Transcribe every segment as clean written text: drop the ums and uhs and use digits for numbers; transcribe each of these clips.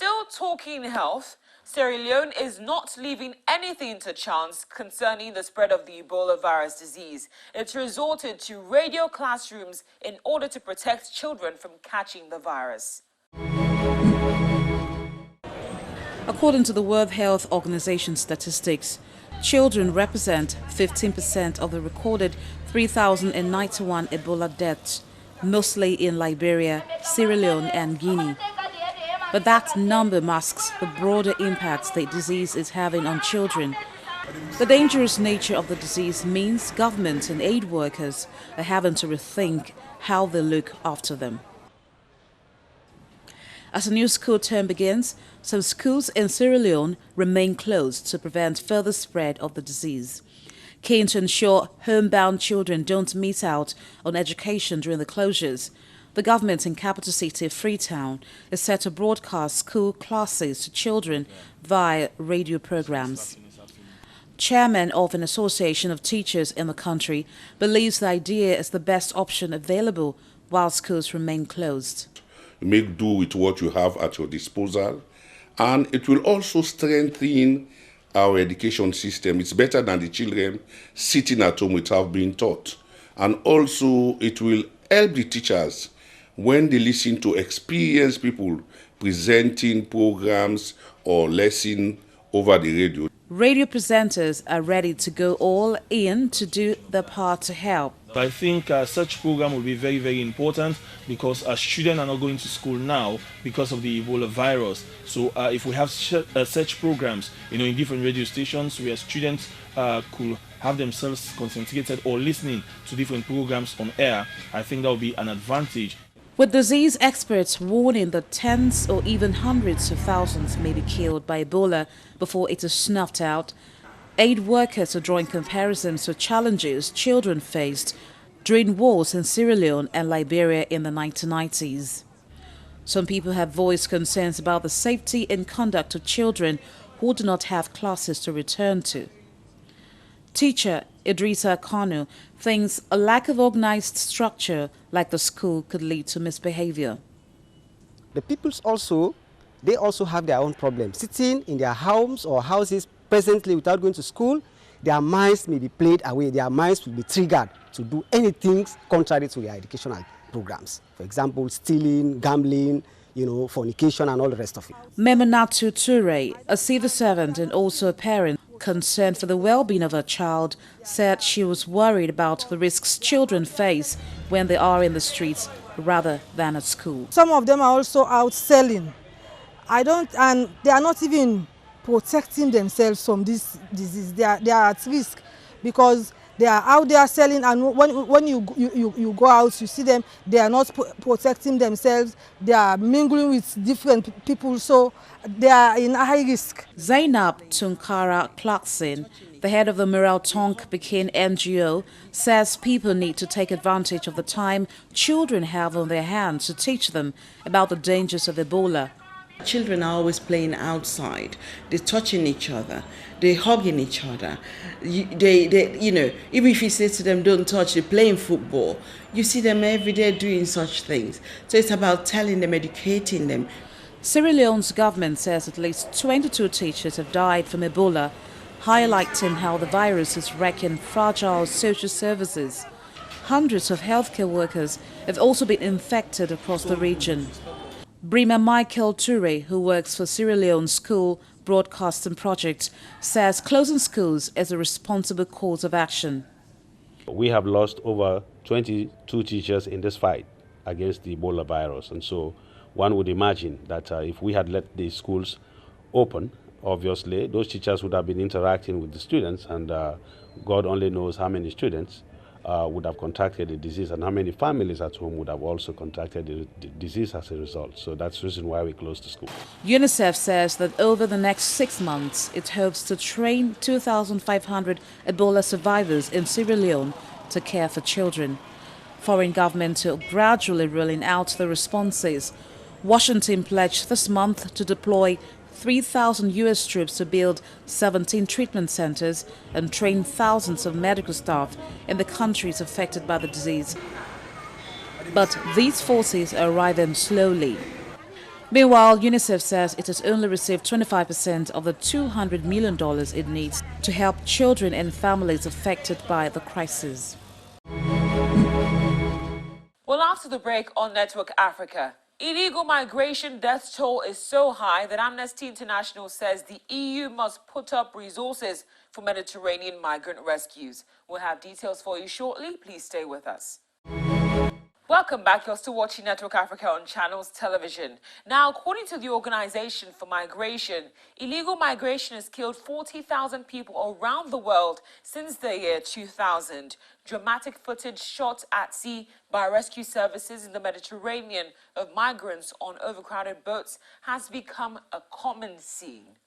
Still talking health, Sierra Leone is not leaving anything to chance concerning the spread of the Ebola virus disease. It's resorted to radio classrooms in order to protect children from catching the virus. According to the World Health Organization statistics, children represent 15% of the recorded 3,091 Ebola deaths, mostly in Liberia, Sierra Leone and Guinea. But that number masks the broader impact the disease is having on children. The dangerous nature of the disease means government and aid workers are having to rethink how they look after them. As a new school term begins, some schools in Sierra Leone remain closed to prevent further spread of the disease. Keen to ensure homebound children don't miss out on education during the closures, the government in capital city Freetown is set to broadcast school classes to children via radio programs. Chairman of an association of teachers in the country believes the idea is the best option available while schools remain closed. Make do with what you have at your disposal, and it will also strengthen our education system. It's better than the children sitting at home without being taught. And also it will help the teachers when they listen to experienced people presenting programs or lessons over the radio. Radio presenters are ready to go all in to do their part to help. I think such program will be very, very important because students are not going to school now because of the Ebola virus. So if we have such programs, in different radio stations where students could have themselves concentrated or listening to different programs on air, I think that will be an advantage. With disease experts warning that tens or even hundreds of thousands may be killed by Ebola before it is snuffed out, aid workers are drawing comparisons to challenges children faced during wars in Sierra Leone and Liberia in the 1990s. Some people have voiced concerns about the safety and conduct of children who do not have classes to return to. Teacher Idrissa Kanu thinks a lack of organized structure like the school could lead to misbehavior. The peoples they also have their own problems. Sitting in their homes or houses presently without going to school, their minds may be played away, their minds will be triggered to do anything contrary to their educational programs. For example, stealing, gambling, fornication and all the rest of it. Memunatu Toure, a civil servant and also a parent, concerned for the well-being of her child, said she was worried about the risks children face when they are in the streets rather than at school. Some of them are also out selling. And they are not even protecting themselves from this disease. They are at risk because they are out there selling, and when you go out, you see them, they are not protecting themselves, they are mingling with different people, so they are in high risk. Zainab Tunkara Clarkson, the head of the Mural Tonk Pekin NGO, says people need to take advantage of the time children have on their hands to teach them about the dangers of Ebola. Children are always playing outside. They're touching each other. They're hugging each other. Even if you say to them, don't touch, they're playing football. You see them every day doing such things. So it's about telling them, educating them. Sierra Leone's government says at least 22 teachers have died from Ebola, highlighting how the virus is wrecking fragile social services. Hundreds of healthcare workers have also been infected across the region. Brima Michael Toure, who works for Sierra Leone School Broadcasting Project, says closing schools is a responsible course of action. We have lost over 22 teachers in this fight against the Ebola virus, and so one would imagine that if we had let the schools open, obviously those teachers would have been interacting with the students, and God only knows how many students would have contracted the disease and how many families at home would have also contracted the disease as a result. So that's the reason why we closed the school. UNICEF says that over the next 6 months, it hopes to train 2,500 Ebola survivors in Sierra Leone to care for children. Foreign governments are gradually rolling out the responses. Washington pledged this month to deploy 3,000 U.S. troops to build 17 treatment centers and train thousands of medical staff in the countries affected by the disease. But these forces are arriving slowly. Meanwhile, UNICEF says it has only received 25% of the $200 million it needs to help children and families affected by the crisis. Well, after the break on Network Africa, illegal migration death toll is so high that Amnesty International says the EU must put up resources for Mediterranean migrant rescues. We'll have details for you shortly. Please stay with us. Welcome back. You're still watching Network Africa on Channels Television. Now, according to the Organization for Migration, illegal migration has killed 40,000 people around the world since the year 2000. Dramatic footage shot at sea by rescue services in the Mediterranean of migrants on overcrowded boats has become a common scene.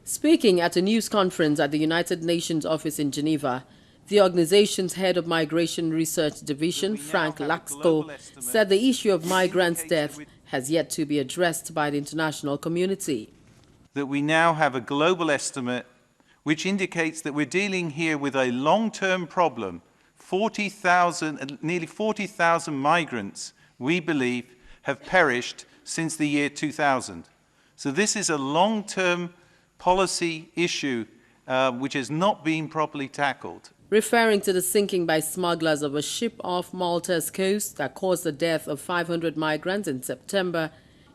Speaking at a news conference at the United Nations office in Geneva, the organization's head of Migration Research Division, Frank Laxko, said the issue of migrants' death has yet to be addressed by the international community. That we now have a global estimate which indicates that we're dealing here with a long-term problem. Nearly 40,000 migrants, we believe, have perished since the year 2000. So this is a long-term policy issue which has not been properly tackled. Referring to the sinking by smugglers of a ship off Malta's coast that caused the death of 500 migrants in September,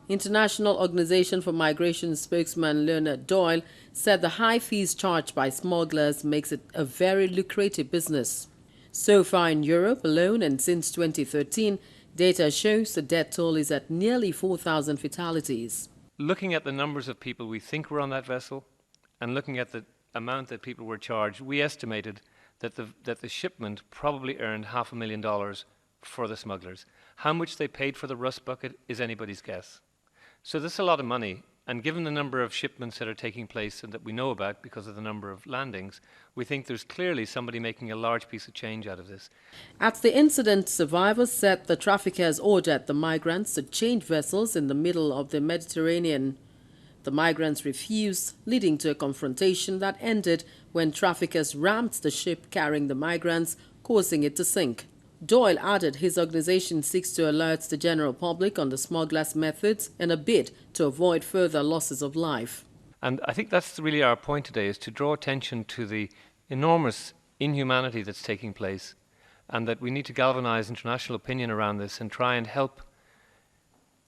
International Organization for Migration spokesman Leonard Doyle said the high fees charged by smugglers makes it a very lucrative business. So far in Europe alone and since 2013, data shows the death toll is at nearly 4,000 fatalities. Looking at the numbers of people we think were on that vessel and looking at the amount that people were charged, we estimated that the shipment probably earned $500,000 for the smugglers. How much they paid for the rust bucket is anybody's guess. So this is a lot of money, and given the number of shipments that are taking place and that we know about because of the number of landings, we think there's clearly somebody making a large piece of change out of this. At the incident, survivors said the traffickers ordered the migrants to change vessels in the middle of the Mediterranean. The migrants refused, leading to a confrontation that ended when traffickers rammed the ship carrying the migrants, causing it to sink. Doyle added his organization seeks to alert the general public on the smugglers' methods in a bid to avoid further losses of life. And I think that's really our point today, is to draw attention to the enormous inhumanity that's taking place, and that we need to galvanize international opinion around this and try and help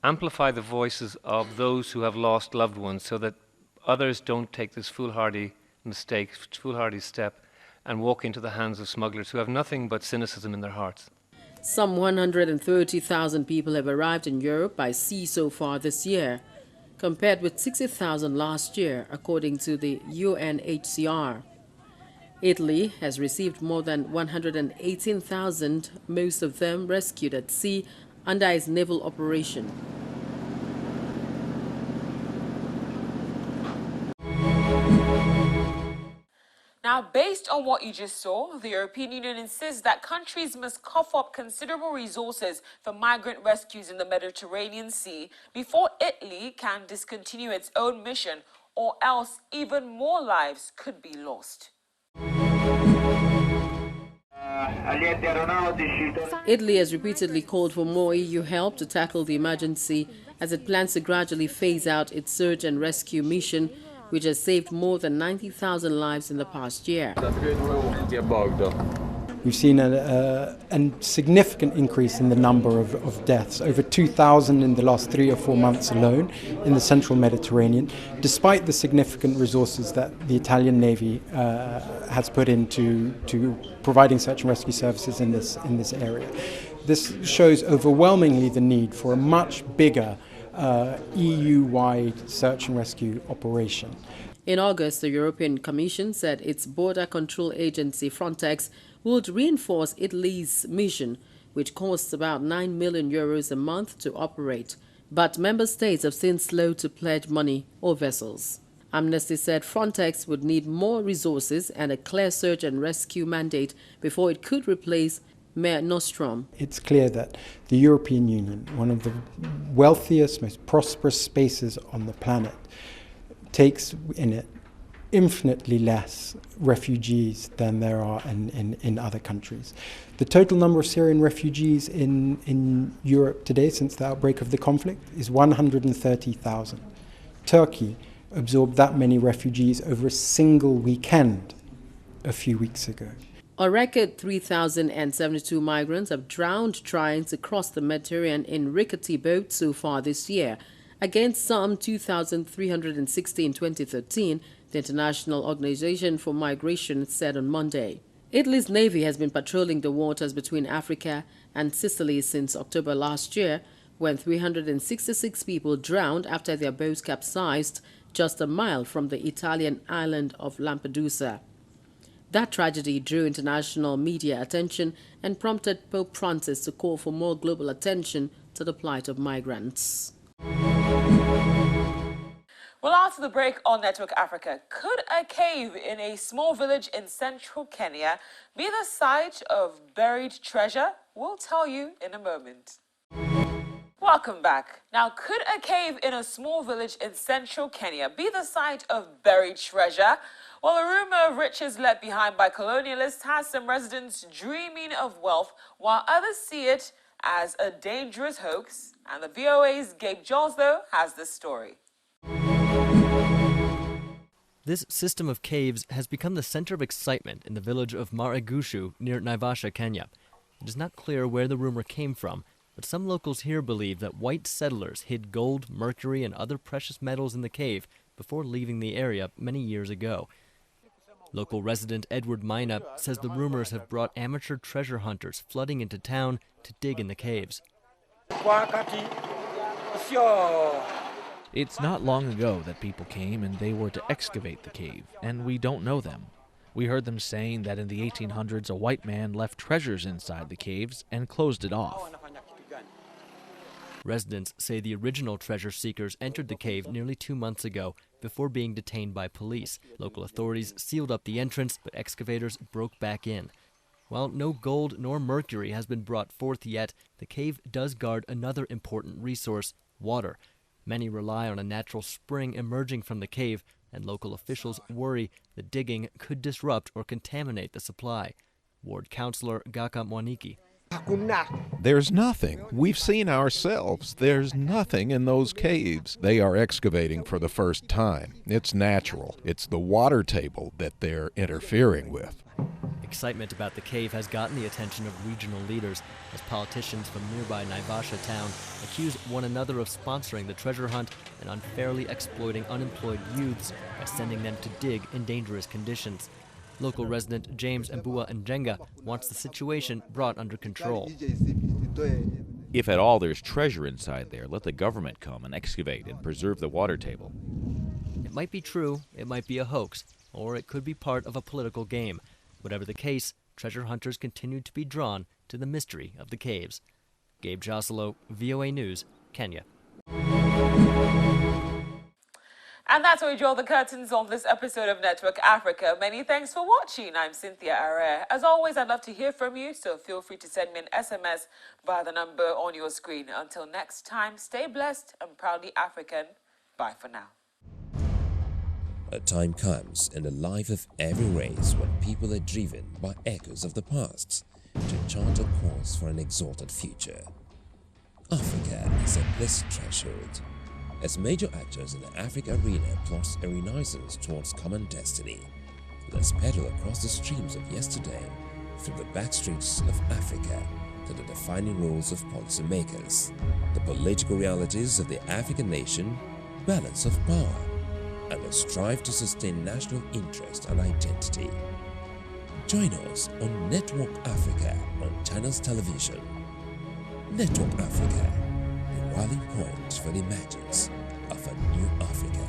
amplify the voices of those who have lost loved ones so that others don't take this foolhardy mistake, foolhardy step, and walk into the hands of smugglers who have nothing but cynicism in their hearts. Some 130,000 people have arrived in Europe by sea so far this year, compared with 60,000 last year, according to the UNHCR. Italy has received more than 118,000, most of them rescued at sea under its naval operation. Now, based on what you just saw, the European Union insists that countries must cough up considerable resources for migrant rescues in the Mediterranean Sea before Italy can discontinue its own mission, or else even more lives could be lost. Italy has repeatedly called for more EU help to tackle the emergency as it plans to gradually phase out its search and rescue mission, which has saved more than 90,000 lives in the past year. We've seen a significant increase in the number of deaths, over 2,000 in the last 3 or 4 months alone in the central Mediterranean, despite the significant resources that the Italian Navy has put into providing search and rescue services in this area. This shows overwhelmingly the need for a much bigger EU-wide search and rescue operation. In August, the European Commission said its border control agency Frontex would reinforce Italy's mission, which costs about €9 million a month to operate. But member states have since slow to pledge money or vessels. Amnesty said Frontex would need more resources and a clear search and rescue mandate before it could replace Mare Nostrum. It's clear that the European Union, one of the wealthiest, most prosperous spaces on the planet, takes in it infinitely less refugees than there are in other countries. The total number of Syrian refugees in Europe today since the outbreak of the conflict is 130,000. Turkey absorbed that many refugees over a single weekend a few weeks ago. A record 3,072 migrants have drowned trying to cross the Mediterranean in rickety boats so far this year, against some 2,360 in 2013, the International Organization for Migration said on Monday. Italy's navy has been patrolling the waters between Africa and Sicily since October last year, when 366 people drowned after their boats capsized just a mile from the Italian island of Lampedusa. That tragedy drew international media attention and prompted Pope Francis to call for more global attention to the plight of migrants. Well, after the break on Network Africa, could a cave in a small village in central Kenya be the site of buried treasure? We'll tell you in a moment. Welcome back. Now, could a cave in a small village in central Kenya be the site of buried treasure? Well, a rumor of riches left behind by colonialists has some residents dreaming of wealth, while others see it as a dangerous hoax. And the VOA's Gabe Joslo has the story. This system of caves has become the center of excitement in the village of Maragushu near Naivasha, Kenya. It is not clear where the rumor came from, but some locals here believe that white settlers hid gold, mercury, and other precious metals in the cave before leaving the area many years ago. Local resident Edward Maina says the rumors have brought amateur treasure hunters flooding into town to dig in the caves. It's not long ago that people came and they were to excavate the cave, and we don't know them. We heard them saying that in the 1800s a white man left treasures inside the caves and closed it off. Residents say the original treasure seekers entered the cave nearly 2 months ago before being detained by police. Local authorities sealed up the entrance, but excavators broke back in. While no gold nor mercury has been brought forth yet, the cave does guard another important resource, water. Many rely on a natural spring emerging from the cave, and local officials worry that digging could disrupt or contaminate the supply. Ward Councillor Gaka Mwaniki. There's nothing. We've seen ourselves. There's nothing in those caves. They are excavating for the first time. It's natural. It's the water table that they're interfering with. Excitement about the cave has gotten the attention of regional leaders as politicians from nearby Naivasha town accuse one another of sponsoring the treasure hunt and unfairly exploiting unemployed youths by sending them to dig in dangerous conditions. Local resident James Mbua Njenga wants the situation brought under control. If at all there's treasure inside there, let the government come and excavate and preserve the water table. It might be true, it might be a hoax, or it could be part of a political game. Whatever the case, treasure hunters continue to be drawn to the mystery of the caves. Gabe Joslo, VOA News, Kenya. And that's where we draw the curtains on this episode of Network Africa. Many thanks for watching. I'm Cynthia Arre. As always, I'd love to hear from you, so feel free to send me an SMS via the number on your screen. Until next time, stay blessed and proudly African. Bye for now. A time comes in the life of every race when people are driven by echoes of the past to chart a course for an exalted future. Africa is a blessed threshold. As major actors in the Africa arena plots a renaissance towards common destiny, let's pedal across the streams of yesterday, through the backstreets of Africa, to the defining roles of policymakers, the political realities of the African nation, balance of power, and the strive to sustain national interest and identity. Join us on Network Africa on Channels Television. Network Africa, the rallying point for the emergence of a new Africa.